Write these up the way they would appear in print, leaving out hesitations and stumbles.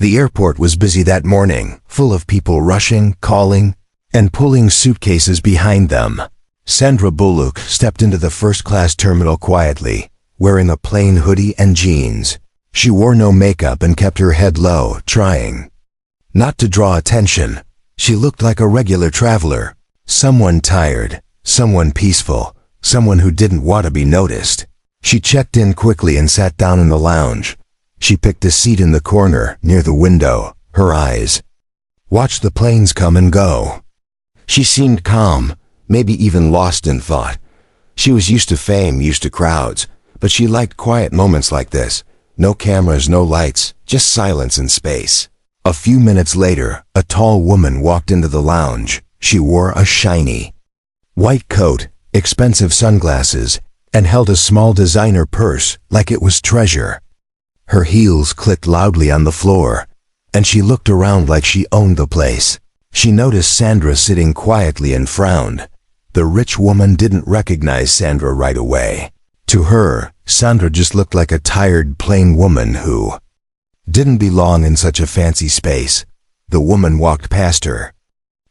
The airport was busy that morning, full of people rushing, calling, and pulling suitcases behind them. Sandra Bullock stepped into the first-class terminal quietly, wearing a plain hoodie and jeans. She wore no makeup and kept her head low, trying not to draw attention. She looked like a regular traveler, someone tired, someone peaceful, someone who didn't want to be noticed. She checked in quickly and sat down in the lounge. She picked a seat in the corner, near the window. Her eyes watched the planes come and go. She seemed calm, maybe even lost in thought. She was used to fame, used to crowds, but she liked quiet moments like this. No cameras, no lights, just silence and space. A few minutes later, a tall woman walked into the lounge. She wore a shiny white coat, expensive sunglasses, and held a small designer purse like it was treasure. Her heels clicked loudly on the floor, and she looked around like she owned the place. She noticed Sandra sitting quietly and frowned. The rich woman didn't recognize Sandra right away. To her, Sandra just looked like a tired, plain woman who didn't belong in such a fancy space. The woman walked past her,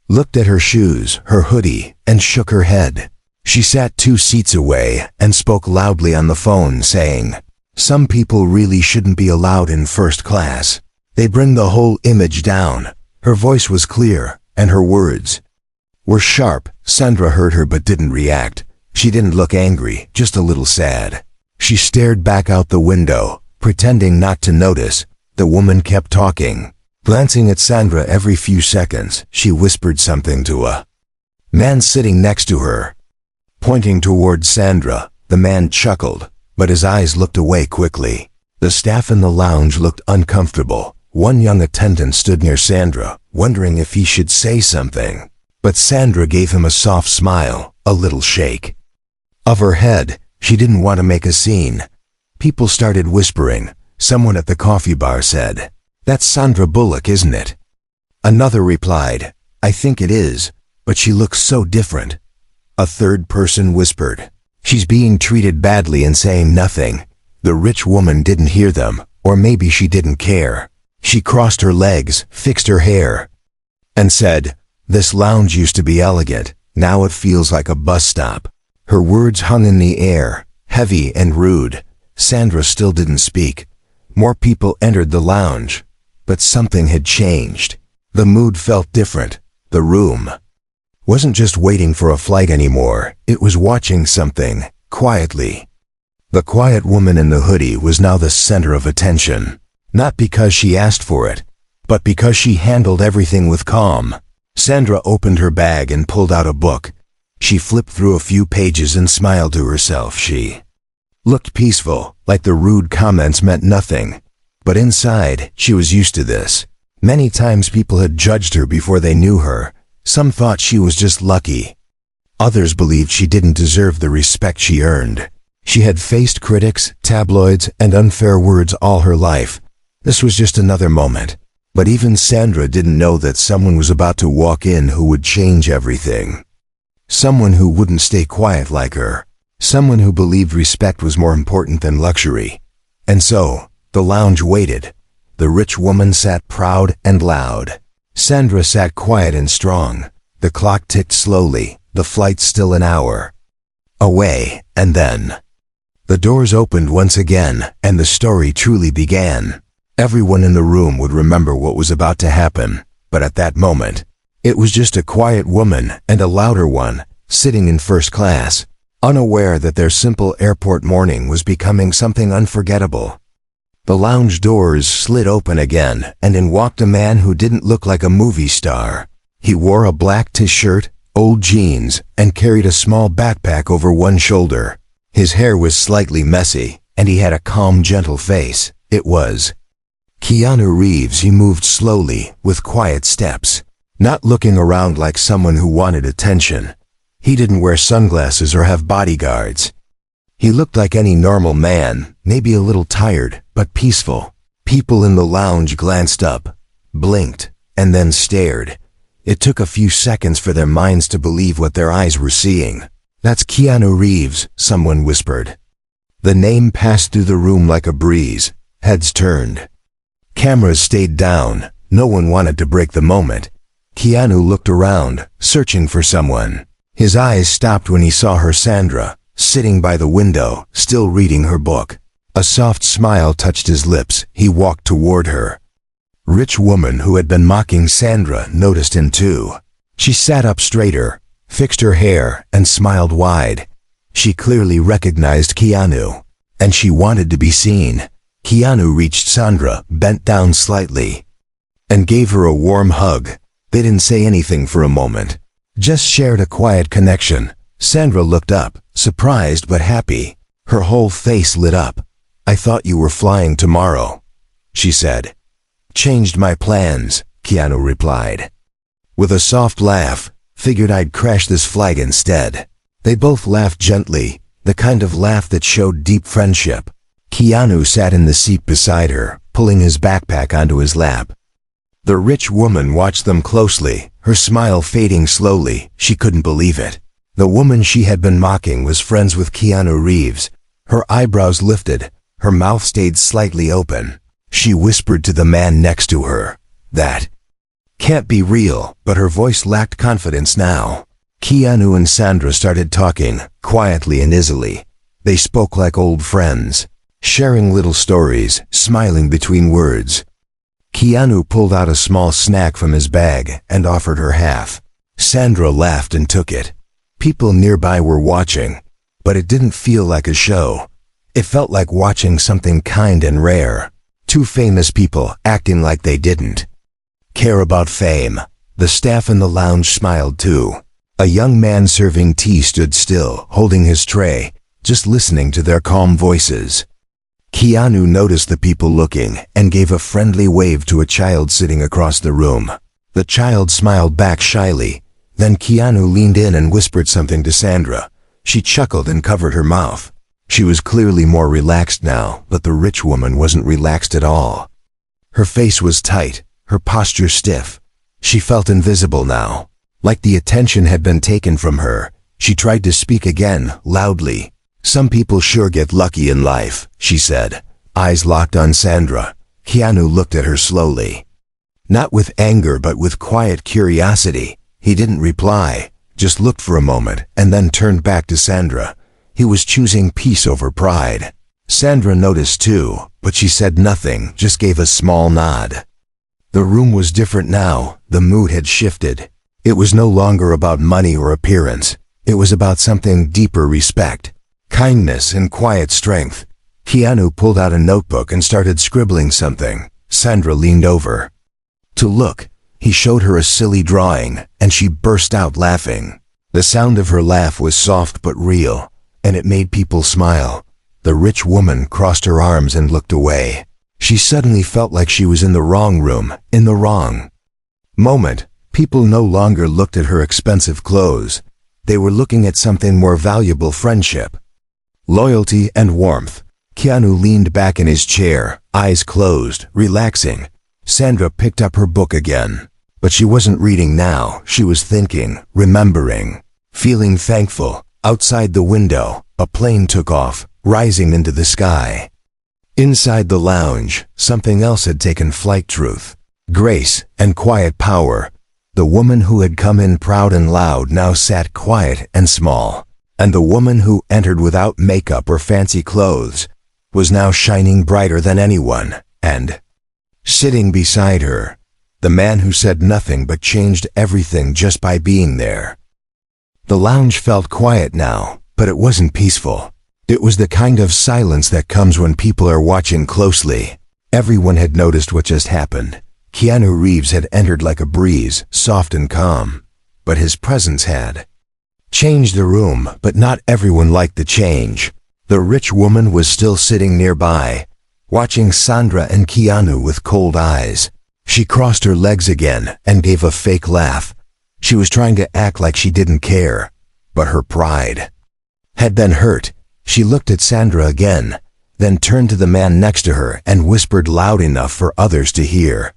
looked at her shoes, her hoodie, and shook her head. She sat 2 seats away and spoke loudly on the phone, saying, "Some people really shouldn't be allowed in first class. They bring the whole image down." Her voice was clear, and her words were sharp. Sandra heard her but didn't react. She didn't look angry, just a little sad. She stared back out the window, pretending not to notice. The woman kept talking. Glancing at Sandra every few seconds, she whispered something to a man sitting next to her. Pointing toward Sandra, the man chuckled, but his eyes looked away quickly. The staff in the lounge looked uncomfortable. One young attendant stood near Sandra, wondering if he should say something. But Sandra gave him a soft smile, a little shake of her head. She didn't want to make a scene. People started whispering. Someone at the coffee bar said, "That's Sandra Bullock, isn't it?" Another replied, "I think it is, but she looks so different." A third person whispered, "She's being treated badly," and saying nothing. The rich woman didn't hear them, or maybe she didn't care. She crossed her legs, fixed her hair, and said, "This lounge used to be elegant. Now it feels like a bus stop." Her words hung in the air, heavy and rude. Sandra still didn't speak. More people entered the lounge, but something had changed. The mood felt different. The room wasn't just waiting for a flight anymore. It was watching something, quietly. The quiet woman in the hoodie was now the center of attention. Not because she asked for it, but because she handled everything with calm. Sandra opened her bag and pulled out a book. She flipped through a few pages and smiled to herself. She looked peaceful, like the rude comments meant nothing. But inside, she was used to this. Many times people had judged her before they knew her. Some thought she was just lucky. Others believed she didn't deserve the respect she earned. She had faced critics, tabloids, and unfair words all her life. This was just another moment. But even Sandra didn't know that someone was about to walk in who would change everything. Someone who wouldn't stay quiet like her. Someone who believed respect was more important than luxury. And so, the lounge waited. The rich woman sat proud and loud. Sandra sat quiet and strong. The clock ticked slowly, the flight still an hour away, and then the doors opened once again, and the story truly began. Everyone in the room would remember what was about to happen, but at that moment, it was just a quiet woman and a louder one, sitting in first class, unaware that their simple airport morning was becoming something unforgettable. The lounge doors slid open again, and in walked a man who didn't look like a movie star. He wore a black t-shirt, old jeans, and carried a small backpack over one shoulder. His hair was slightly messy, and he had a calm, gentle face. It was Keanu Reeves. He moved slowly, with quiet steps, not looking around like someone who wanted attention. He didn't wear sunglasses or have bodyguards. He looked like any normal man, maybe a little tired, but peaceful. People in the lounge glanced up, blinked, and then stared. It took a few seconds for their minds to believe what their eyes were seeing. "That's Keanu Reeves," someone whispered. The name passed through the room like a breeze. Heads turned. Cameras stayed down. No one wanted to break the moment. Keanu looked around, searching for someone. His eyes stopped when he saw her, Sandra, sitting by the window, still reading her book. A soft smile touched his lips. He walked toward her. Rich woman who had been mocking Sandra noticed him too. She sat up straighter, fixed her hair, and smiled wide. She clearly recognized Keanu, and she wanted to be seen. Keanu reached Sandra, bent down slightly, and gave her a warm hug. They didn't say anything for a moment, just shared a quiet connection. Sandra looked up, surprised but happy. Her whole face lit up. "I thought you were flying tomorrow," she said. "Changed my plans," Keanu replied. With a soft laugh, "Figured I'd crash this flight instead." They both laughed gently, the kind of laugh that showed deep friendship. Keanu sat in the seat beside her, pulling his backpack onto his lap. The rich woman watched them closely, her smile fading slowly. She couldn't believe it. The woman she had been mocking was friends with Keanu Reeves. Her eyebrows lifted, her mouth stayed slightly open. She whispered to the man next to her, "That can't be real," but her voice lacked confidence now. Keanu and Sandra started talking, quietly and easily. They spoke like old friends, sharing little stories, smiling between words. Keanu pulled out a small snack from his bag and offered her half. Sandra laughed and took it. People nearby were watching, but it didn't feel like a show. It felt like watching something kind and rare. Two famous people acting like they didn't care about fame. The staff in the lounge smiled too. A young man serving tea stood still, holding his tray, just listening to their calm voices. Keanu noticed the people looking and gave a friendly wave to a child sitting across the room. The child smiled back shyly. Then Keanu leaned in and whispered something to Sandra. She chuckled and covered her mouth. She was clearly more relaxed now, but the rich woman wasn't relaxed at all. Her face was tight, her posture stiff. She felt invisible now, like the attention had been taken from her. She tried to speak again, loudly. "Some people sure get lucky in life," she said, eyes locked on Sandra. Keanu looked at her slowly. Not with anger but with quiet curiosity. He didn't reply, just looked for a moment and then turned back to Sandra. He was choosing peace over pride. Sandra noticed too, but she said nothing, just gave a small nod. The room was different now. The mood had shifted. It was no longer about money or appearance. It was about something deeper: respect, kindness, and quiet strength. Keanu pulled out a notebook and started scribbling something. Sandra leaned over to look. He showed her a silly drawing, and she burst out laughing. The sound of her laugh was soft but real, and it made people smile. The rich woman crossed her arms and looked away. She suddenly felt like she was in the wrong room, in the wrong moment. People no longer looked at her expensive clothes. They were looking at something more valuable: friendship, loyalty, and warmth. Keanu leaned back in his chair, eyes closed, relaxing. Sandra picked up her book again. But she wasn't reading now. She was thinking, remembering, feeling thankful. Outside the window, a plane took off, rising into the sky. Inside the lounge, something else had taken flight: truth, grace, and quiet power. The woman who had come in proud and loud now sat quiet and small. And the woman who entered without makeup or fancy clothes was now shining brighter than anyone. And sitting beside her, the man who said nothing but changed everything just by being there. The lounge felt quiet now, but it wasn't peaceful. It was the kind of silence that comes when people are watching closely. Everyone had noticed what just happened. Keanu Reeves had entered like a breeze, soft and calm. But his presence had changed the room, but not everyone liked the change. The rich woman was still sitting nearby, watching Sandra and Keanu with cold eyes. She crossed her legs again and gave a fake laugh. She was trying to act like she didn't care, but her pride had been hurt. She looked at Sandra again, then turned to the man next to her and whispered loud enough for others to hear.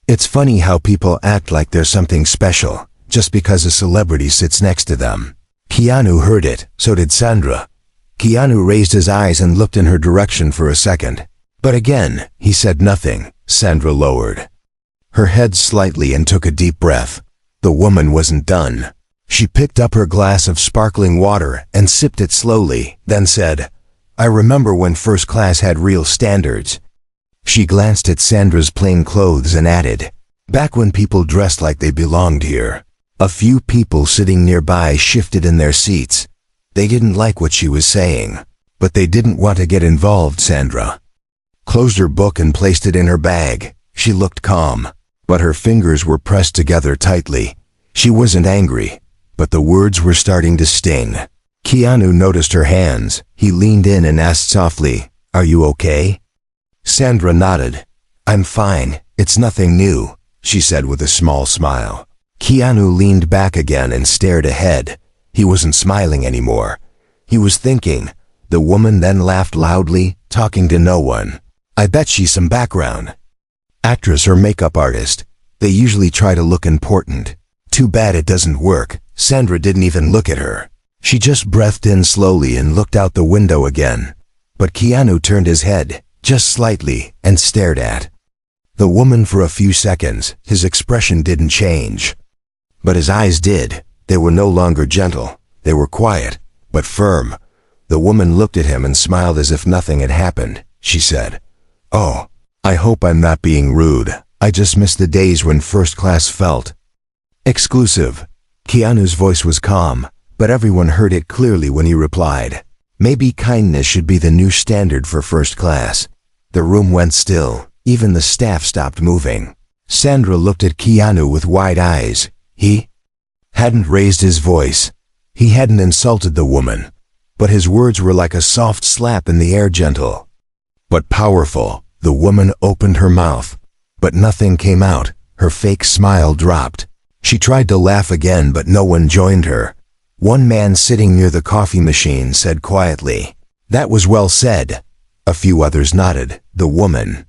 "It's funny how people act like they're something special, just because a celebrity sits next to them." Keanu heard it, so did Sandra. Keanu raised his eyes and looked in her direction for a second. But again, he said nothing. Sandra lowered her head slightly and took a deep breath. The woman wasn't done. She picked up her glass of sparkling water and sipped it slowly, then said, "I remember when first class had real standards." She glanced at Sandra's plain clothes and added, "Back when people dressed like they belonged here." A few people sitting nearby shifted in their seats. They didn't like what she was saying, but they didn't want to get involved. Sandra closed her book and placed it in her bag. She looked calm, but her fingers were pressed together tightly. She wasn't angry, but the words were starting to sting. Keanu noticed her hands. He leaned in and asked softly, "Are you okay?" Sandra nodded. "I'm fine. It's nothing new," she said with a small smile. Keanu leaned back again and stared ahead. He wasn't smiling anymore. He was thinking. The woman then laughed loudly, talking to no one. "I bet she's some background actress or makeup artist. They usually try to look important. Too bad it doesn't work." Sandra didn't even look at her. She just breathed in slowly and looked out the window again. But Keanu turned his head, just slightly, and stared at the woman for a few seconds. His expression didn't change, but his eyes did. They were no longer gentle. They were quiet, but firm. The woman looked at him and smiled as if nothing had happened. She said, "Oh, I hope I'm not being rude. I just miss the days when first class felt exclusive." Keanu's voice was calm, but everyone heard it clearly when he replied, "Maybe kindness should be the new standard for first class." The room went still. Even the staff stopped moving. Sandra looked at Keanu with wide eyes. He hadn't raised his voice. He hadn't insulted the woman. But his words were like a soft slap in the air, gentle but powerful. The woman opened her mouth, but nothing came out. Her fake smile dropped. She tried to laugh again, but no one joined her. One man sitting near the coffee machine said quietly, "That was well said." A few others nodded. The woman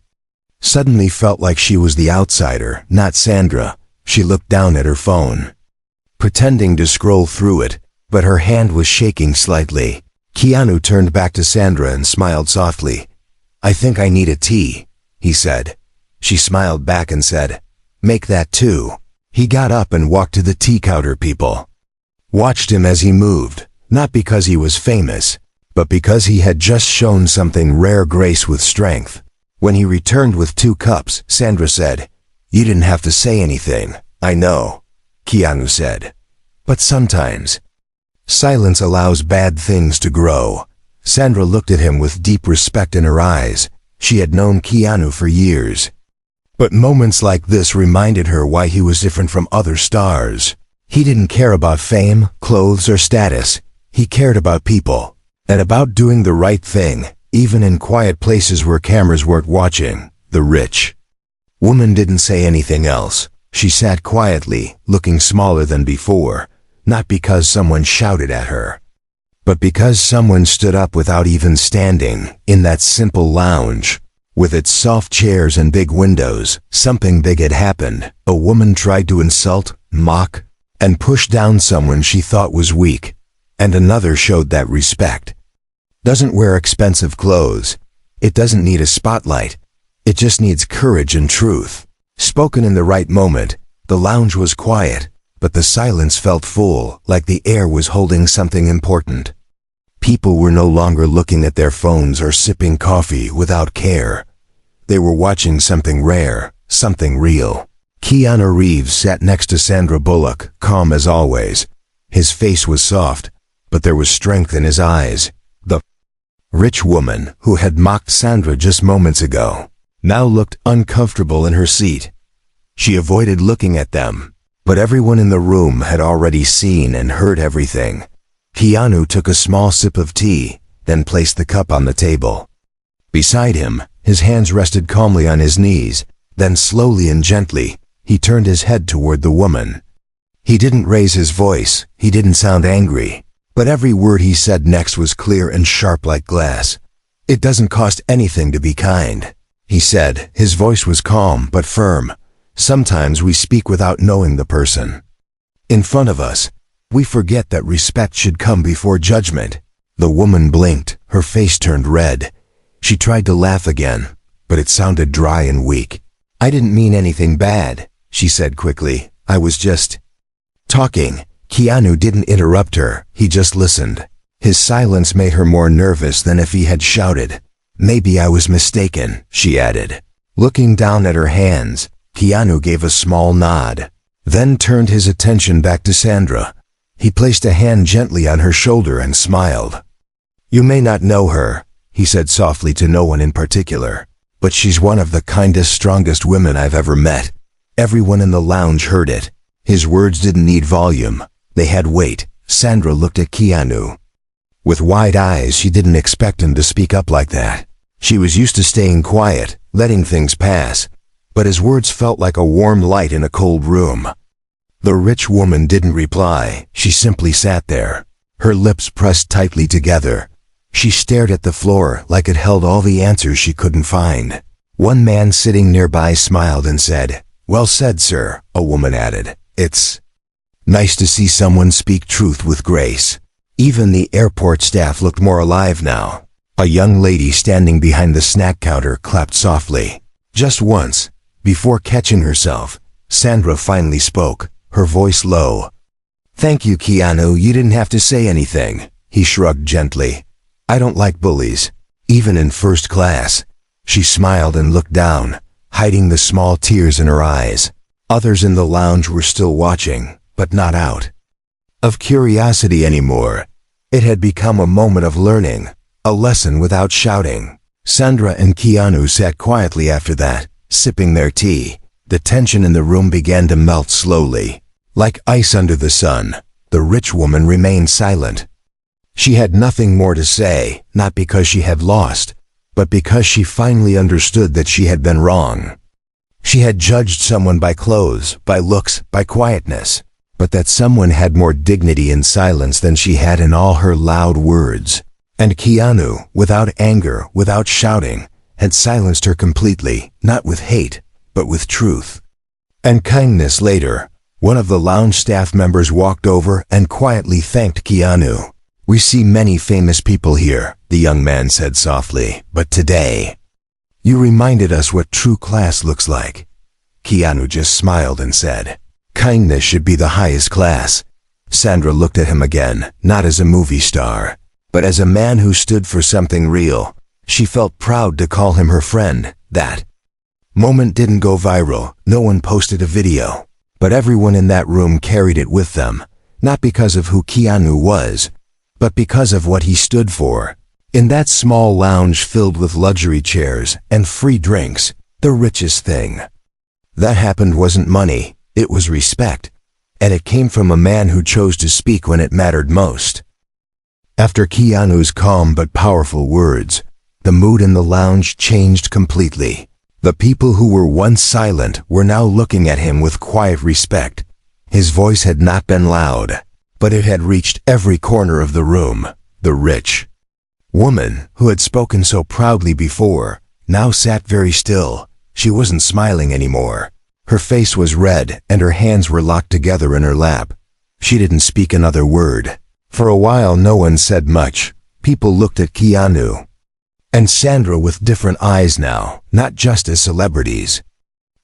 suddenly felt like she was the outsider, not Sandra. She looked down at her phone, pretending to scroll through it, but her hand was shaking slightly. Keanu turned back to Sandra and smiled softly. "I think I need a tea," he said. She smiled back and said, "Make that too." He got up and walked to the tea counter. People watched him as he moved, not because he was famous, but because he had just shown something rare, grace with strength. When he returned with 2 cups, Sandra said, "You didn't have to say anything." "I know," Keanu said. "But sometimes silence allows bad things to grow." Sandra looked at him with deep respect in her eyes. She had known Keanu for years, but moments like this reminded her why he was different from other stars. He didn't care about fame, clothes, or status. He cared about people, and about doing the right thing, even in quiet places where cameras weren't watching. The rich woman didn't say anything else. She sat quietly, looking smaller than before, not because someone shouted at her, but because someone stood up without even standing. In that simple lounge, with its soft chairs and big windows, something big had happened. A woman tried to insult, mock, and push down someone she thought was weak, and another showed that respect doesn't wear expensive clothes. It doesn't need a spotlight. It just needs courage and truth, spoken in the right moment. The lounge was quiet, but the silence felt full, like the air was holding something important. People were no longer looking at their phones or sipping coffee without care. They were watching something rare, something real. Keanu Reeves sat next to Sandra Bullock, calm as always. His face was soft, but there was strength in his eyes. The rich woman, who had mocked Sandra just moments ago, now looked uncomfortable in her seat. She avoided looking at them, but everyone in the room had already seen and heard everything. Keanu took a small sip of tea, then placed the cup on the table beside him. His hands rested calmly on his knees. Then slowly and gently, he turned his head toward the woman. He didn't raise his voice. He didn't sound angry, but every word he said next was clear and sharp like glass. "It doesn't cost anything to be kind," he said. His voice was calm but firm. "Sometimes we speak without knowing the person in front of us. We forget that respect should come before judgment." The woman blinked. Her face turned red. She tried to laugh again, but it sounded dry and weak. "I didn't mean anything bad," she said quickly. "I was just talking." Keanu didn't interrupt her, he just listened. His silence made her more nervous than if he had shouted. "Maybe I was mistaken," she added. Looking down at her hands, Keanu gave a small nod, then turned his attention back to Sandra. He placed a hand gently on her shoulder and smiled. "You may not know her," he said softly to no one in particular, "but she's one of the kindest, strongest women I've ever met." Everyone in the lounge heard it. His words didn't need volume. They had weight. Sandra looked at Keanu. With wide eyes, she didn't expect him to speak up like that. She was used to staying quiet, letting things pass, but his words felt like a warm light in a cold room. The rich woman didn't reply. She simply sat there, her lips pressed tightly together. She stared at the floor like it held all the answers she couldn't find. One man sitting nearby smiled and said, "Well said, sir," a woman added. "It's nice to see someone speak truth with grace." Even the airport staff looked more alive now. A young lady standing behind the snack counter clapped softly. Just once, before catching herself, Sandra finally spoke, her voice low. "Thank you, Keanu, you didn't have to say anything." He shrugged gently. "I don't like bullies, even in first class." She smiled and looked down, hiding the small tears in her eyes. Others in the lounge were still watching, but not out of curiosity anymore. It had become a moment of learning, a lesson without shouting. Sandra and Keanu sat quietly after that, sipping their tea. The tension in the room began to melt slowly. Like ice under the sun, the rich woman remained silent. She had nothing more to say, not because she had lost, but because she finally understood that she had been wrong. She had judged someone by clothes, by looks, by quietness, but that someone had more dignity in silence than she had in all her loud words. And Keanu, without anger, without shouting, had silenced her completely, not with hate, but with truth and kindness. Later, one of the lounge staff members walked over and quietly thanked Keanu. "We see many famous people here," the young man said softly, "but today, you reminded us what true class looks like." Keanu just smiled and said, "Kindness should be the highest class." Sandra looked at him again, not as a movie star, but as a man who stood for something real. She felt proud to call him her friend. That moment didn't go viral. No one posted a video, but everyone in that room carried it with them, not because of who Keanu was, but because of what he stood for. In that small lounge filled with luxury chairs and free drinks, the richest thing that happened wasn't money, it was respect, and it came from a man who chose to speak when it mattered most. After Keanu's calm but powerful words, the mood in the lounge changed completely. The people who were once silent were now looking at him with quiet respect. His voice had not been loud, but it had reached every corner of the room. The rich woman, who had spoken so proudly before, now sat very still. She wasn't smiling anymore. Her face was red and her hands were locked together in her lap. She didn't speak another word. For a while no one said much. People looked at Keanu and Sandra with different eyes now, not just as celebrities,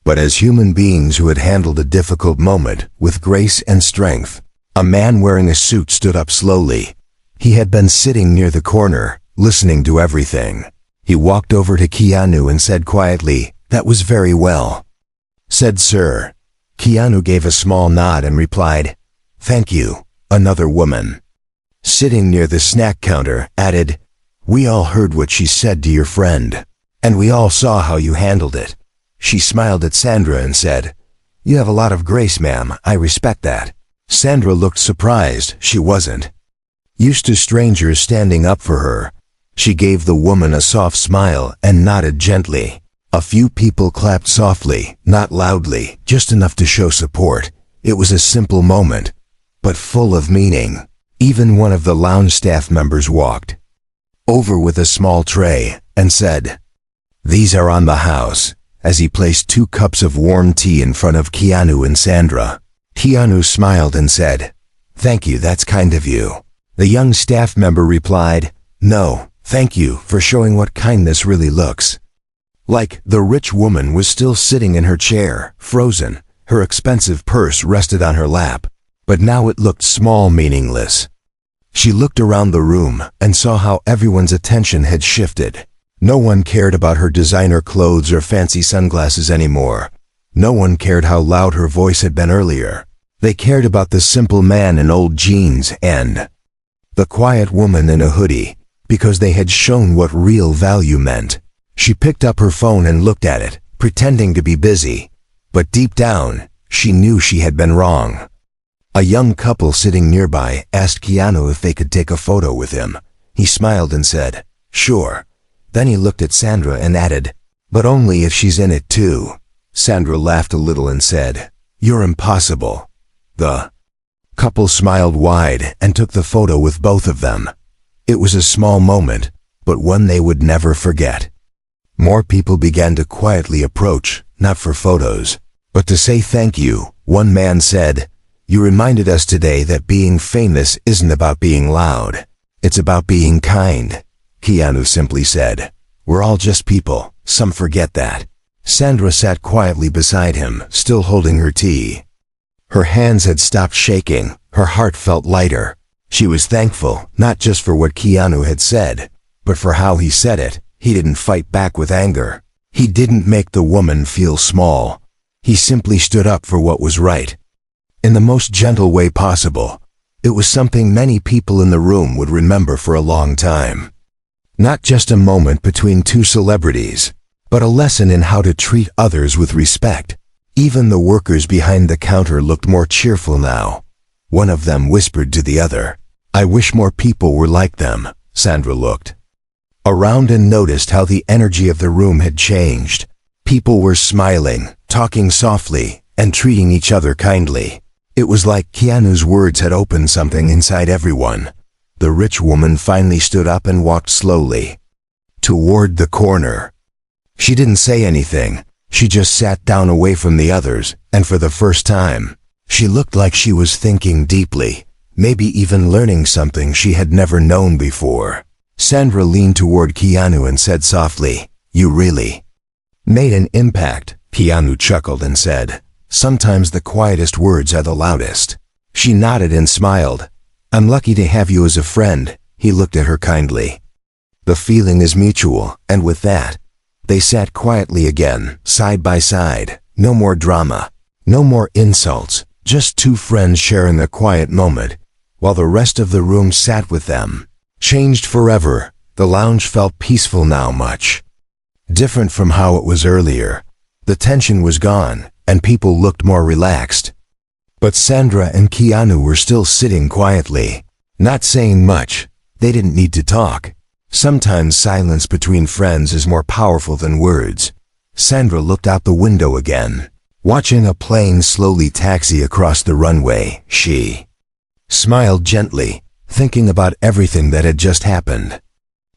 but as human beings who had handled a difficult moment with grace and strength. A man wearing a suit stood up slowly. He had been sitting near the corner, listening to everything. He walked over to Keanu and said quietly, "That was very well said, sir." Keanu gave a small nod and replied, "Thank you." Another woman, sitting near the snack counter, added, "We all heard what she said to your friend, and we all saw how you handled it." She smiled at Sandra and said, "You have a lot of grace, ma'am. I respect that." Sandra looked surprised. She wasn't used to strangers standing up for her. She gave the woman a soft smile and nodded gently. A few people clapped softly, not loudly, just enough to show support. It was a simple moment, but full of meaning. Even one of the lounge staff members walked over with a small tray and said, "These are on the house," as he placed 2 cups of warm tea in front of Keanu and Sandra. Keanu smiled and said, "Thank you, that's kind of you." The young staff member replied, "No, thank you for showing what kindness really looks Like the rich woman was still sitting in her chair, frozen. Her expensive purse rested on her lap, but now it looked small, meaningless. She looked around the room and saw how everyone's attention had shifted. No one cared about her designer clothes or fancy sunglasses anymore. No one cared how loud her voice had been earlier. They cared about the simple man in old jeans and the quiet woman in a hoodie, because they had shown what real value meant. She picked up her phone and looked at it, pretending to be busy. But deep down, she knew she had been wrong. A young couple sitting nearby asked Keanu if they could take a photo with him. He smiled and said, "Sure." Then he looked at Sandra and added, "But only if she's in it too." Sandra laughed a little and said, "You're impossible." The couple smiled wide and took the photo with both of them. It was a small moment, but one they would never forget. More people began to quietly approach, not for photos, but to say thank you. One man said, "You reminded us today that being famous isn't about being loud. It's about being kind." Keanu simply said, "We're all just people. Some forget that." Sandra sat quietly beside him, still holding her tea. Her hands had stopped shaking. Her heart felt lighter. She was thankful, not just for what Keanu had said, but for how he said it. He didn't fight back with anger. He didn't make the woman feel small. He simply stood up for what was right. In the most gentle way possible. It was something many people in the room would remember for a long time. Not just a moment between two celebrities, but a lesson in how to treat others with respect. Even the workers behind the counter looked more cheerful now. One of them whispered to the other, "I wish more people were like them." Sandra looked around and noticed how the energy of the room had changed. People were smiling, talking softly, and treating each other kindly. It was like Keanu's words had opened something inside everyone. The rich woman finally stood up and walked slowly toward the corner. She didn't say anything. She just sat down away from the others, and for the first time, she looked like she was thinking deeply, maybe even learning something she had never known before. Sandra leaned toward Keanu and said softly, "You really made an impact." Keanu chuckled and said, "Sometimes the quietest words are the loudest." She nodded and smiled. "I'm lucky to have you as a friend." He looked at her kindly. "The feeling is mutual," and with that, they sat quietly again, side by side. No more drama, no more insults, just two friends sharing a quiet moment, while the rest of the room sat with them. Changed forever, the lounge felt peaceful now, much different from how it was earlier. The tension was gone, and people looked more relaxed. But Sandra and Keanu were still sitting quietly, not saying much. They didn't need to talk. Sometimes silence between friends is more powerful than words. Sandra looked out the window again, watching a plane slowly taxi across the runway. She smiled gently, thinking about everything that had just happened.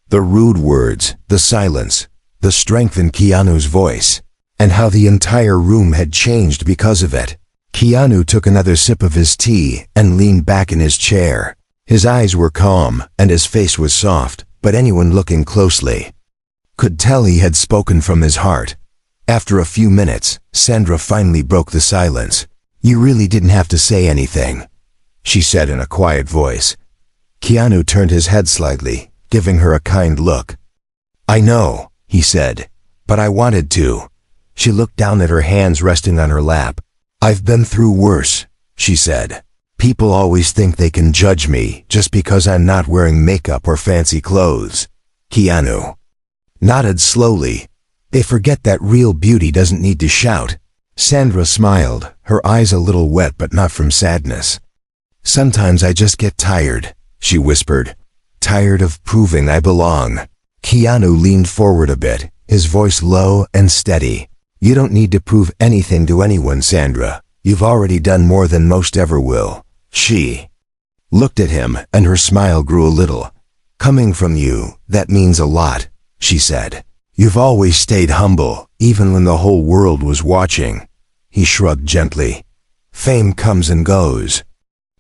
The rude words, the silence, the strength in Keanu's voice, and how the entire room had changed because of it. Keanu took another sip of his tea and leaned back in his chair. His eyes were calm and his face was soft, but anyone looking closely could tell he had spoken from his heart. After a few minutes, Sandra finally broke the silence. "You really didn't have to say anything," she said in a quiet voice. Keanu turned his head slightly, giving her a kind look. "I know," he said, "but I wanted to." She looked down at her hands resting on her lap. "I've been through worse," she said. "People always think they can judge me just because I'm not wearing makeup or fancy clothes." Keanu nodded slowly. "They forget that real beauty doesn't need to shout." Sandra smiled, her eyes a little wet but not from sadness. "Sometimes I just get tired," she whispered. "Tired of proving I belong." Keanu leaned forward a bit, his voice low and steady. "You don't need to prove anything to anyone, Sandra. You've already done more than most ever will." She looked at him, and her smile grew a little. "Coming from you, that means a lot," she said. "You've always stayed humble, even when the whole world was watching." He shrugged gently. "Fame comes and goes.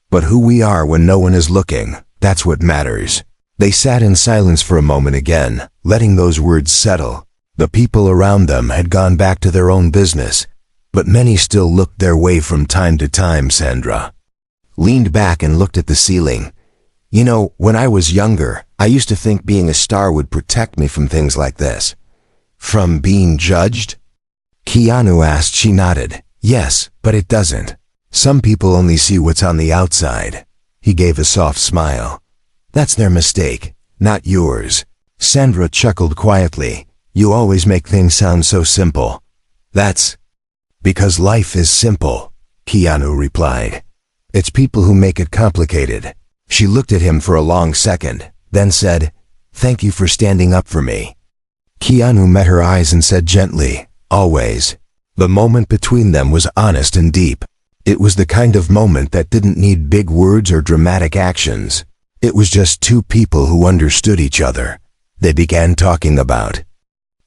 But who we are when no one is looking, that's what matters." They sat in silence for a moment again, letting those words settle. The people around them had gone back to their own business, but many still looked their way from time to time. Sandra leaned back and looked at the ceiling. You know, when I was younger, I used to think being a star would protect me from things like this. From being judged? Keanu asked. She nodded. Yes, but it doesn't. Some people only see what's on the outside. He gave a soft smile. That's their mistake, not yours. Sandra chuckled quietly. You always make things sound so simple. That's because life is simple, Keanu replied. It's people who make it complicated. She looked at him for a long second, then said, Thank you for standing up for me. Keanu met her eyes and said gently, Always. The moment between them was honest and deep. It was the kind of moment that didn't need big words or dramatic actions. It was just two people who understood each other. They began talking about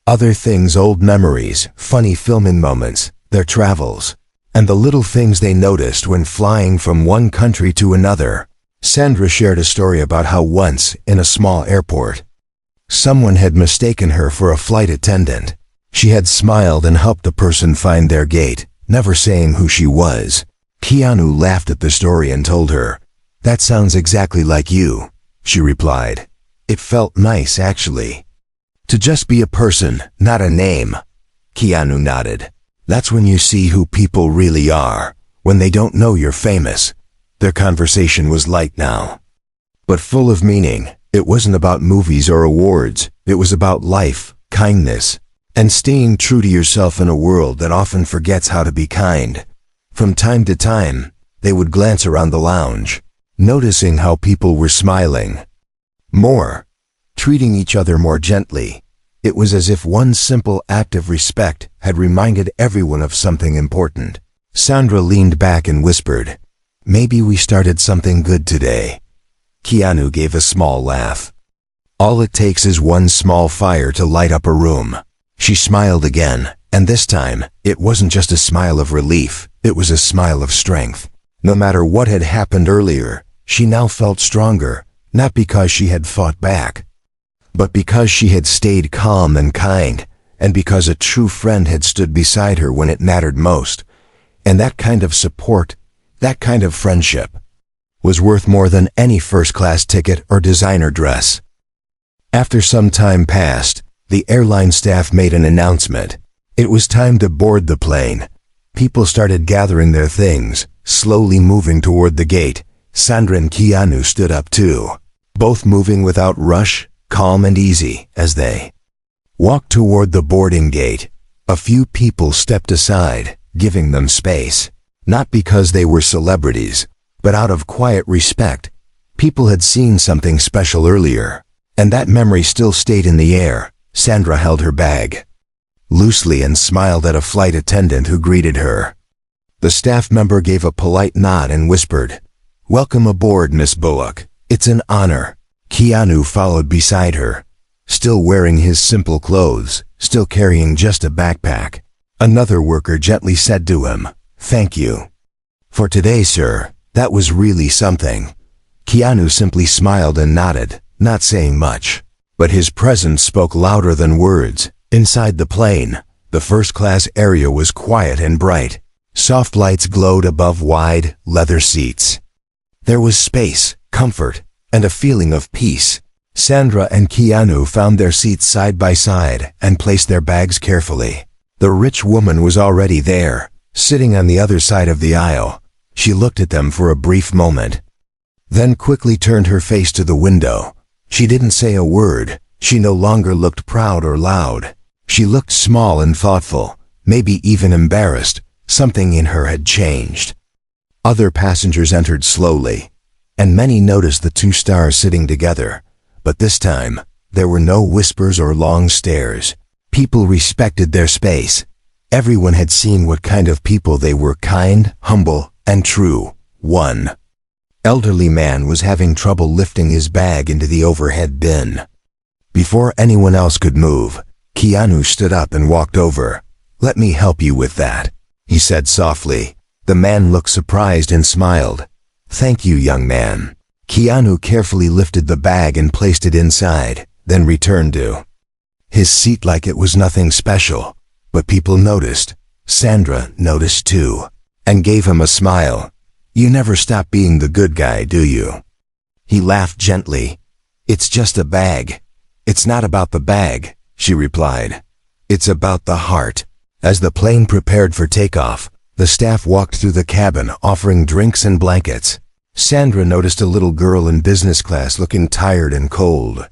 other things, old memories, funny filming moments, their travels, and the little things they noticed when flying from one country to another. Sandra shared a story about how once, in a small airport, someone had mistaken her for a flight attendant. She had smiled and helped the person find their gate, never saying who she was. Keanu laughed at the story and told her, That sounds exactly like you, she replied. It felt nice, actually. To just be a person, not a name. Keanu nodded. That's when you see who people really are, when they don't know you're famous. Their conversation was light now, but full of meaning. It wasn't about movies or awards. It was about life, kindness, and staying true to yourself in a world that often forgets how to be kind. From time to time, they would glance around the lounge, noticing how people were smiling more, treating each other more gently. It was as if one simple act of respect had reminded everyone of something important. Sandra leaned back and whispered, Maybe we started something good today. Keanu gave a small laugh. All it takes is one small fire to light up a room. She smiled again, and this time, it wasn't just a smile of relief, it was a smile of strength. No matter what had happened earlier, she now felt stronger, not because she had fought back, but because she had stayed calm and kind, and because a true friend had stood beside her when it mattered most. And that kind of support, that kind of friendship, was worth more than any first-class ticket or designer dress. After some time passed, the airline staff made an announcement. It was time to board the plane. People started gathering their things, slowly moving toward the gate. Sandra and Keanu stood up too, both moving without rush, calm and easy, as they walked toward the boarding gate. A few people stepped aside, giving them space, not because they were celebrities, but out of quiet respect. People had seen something special earlier, and that memory still stayed in the air. Sandra held her bag loosely and smiled at a flight attendant who greeted her. The staff member gave a polite nod and whispered, Welcome aboard, Miss Bullock. It's an honor. Keanu followed beside her, still wearing his simple clothes, still carrying just a backpack. Another worker gently said to him, Thank you for today, sir. That was really something. Keanu simply smiled and nodded, not saying much, but his presence spoke louder than words. Inside the plane, the first-class area was quiet and bright. Soft lights glowed above wide, leather seats. There was space, comfort, and a feeling of peace. Sandra and Keanu found their seats side by side and placed their bags carefully. The rich woman was already there, sitting on the other side of the aisle. She looked at them for a brief moment, then quickly turned her face to the window. She didn't say a word. She no longer looked proud or loud. She looked small and thoughtful, maybe even embarrassed. Something in her had changed. Other passengers entered slowly, and many noticed the two stars sitting together. But this time, there were no whispers or long stares. People respected their space. Everyone had seen what kind of people they were: kind, humble, and true. One elderly man was having trouble lifting his bag into the overhead bin. Before anyone else could move, Keanu stood up and walked over. Let me help you with that, he said softly. The man looked surprised and smiled. Thank you, young man. Keanu carefully lifted the bag and placed it inside, then returned to his seat like it was nothing special. But people noticed. Sandra noticed too, and gave him a smile. "You never stop being the good guy, do you?" He laughed gently. "It's just a bag." "It's not about the bag," she replied. "It's about the heart." As the plane prepared for takeoff, the staff walked through the cabin offering drinks and blankets. Sandra noticed a little girl in business class looking tired and cold.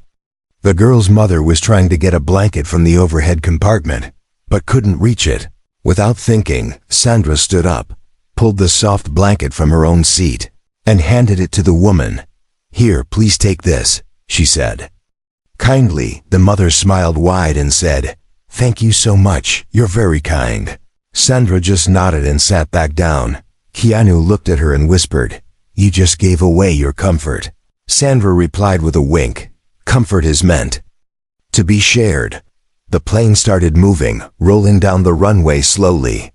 The girl's mother was trying to get a blanket from the overhead compartment, but couldn't reach it. Without thinking, Sandra stood up, pulled the soft blanket from her own seat, and handed it to the woman. "Here, please take this," she said. Kindly, the mother smiled wide and said, "Thank you so much, you're very kind." Sandra just nodded and sat back down. Keanu looked at her and whispered, "You just gave away your comfort." Sandra replied with a wink. Comfort is meant to be shared. The plane started moving, rolling down the runway slowly.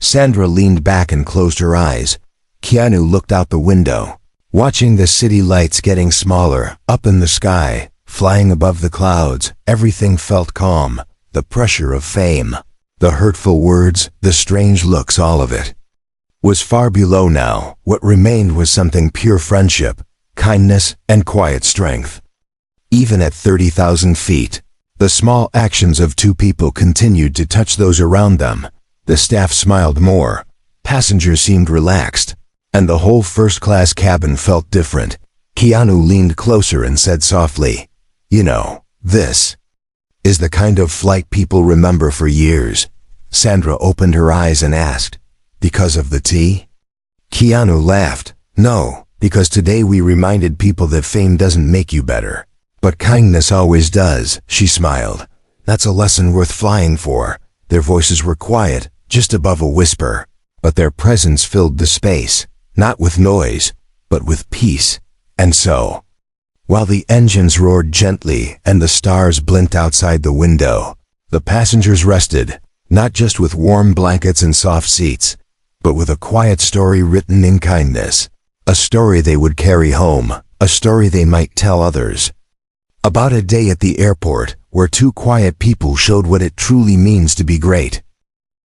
Sandra leaned back and closed her eyes. Keanu looked out the window, watching the city lights getting smaller, up in the sky, flying above the clouds. Everything felt calm. The pressure of fame, the hurtful words, the strange looks, all of it was far below now. What remained was something pure: friendship, kindness, and quiet strength. Even at 30,000 feet, the small actions of two people continued to touch those around them. The staff smiled more, passengers seemed relaxed, and the whole first-class cabin felt different. Keanu leaned closer and said softly, "You know, this is the kind of flight people remember for years." Sandra opened her eyes and asked, "Because of the tea?" Keanu laughed. "No, because today we reminded people that fame doesn't make you better, but kindness always does." She smiled. "That's a lesson worth flying for." Their voices were quiet, just above a whisper, but their presence filled the space, not with noise, but with peace. And so, while the engines roared gently and the stars blinked outside the window, the passengers rested, not just with warm blankets and soft seats, but with a quiet story written in kindness. A story they would carry home, a story they might tell others. About a day at the airport, where two quiet people showed what it truly means to be great.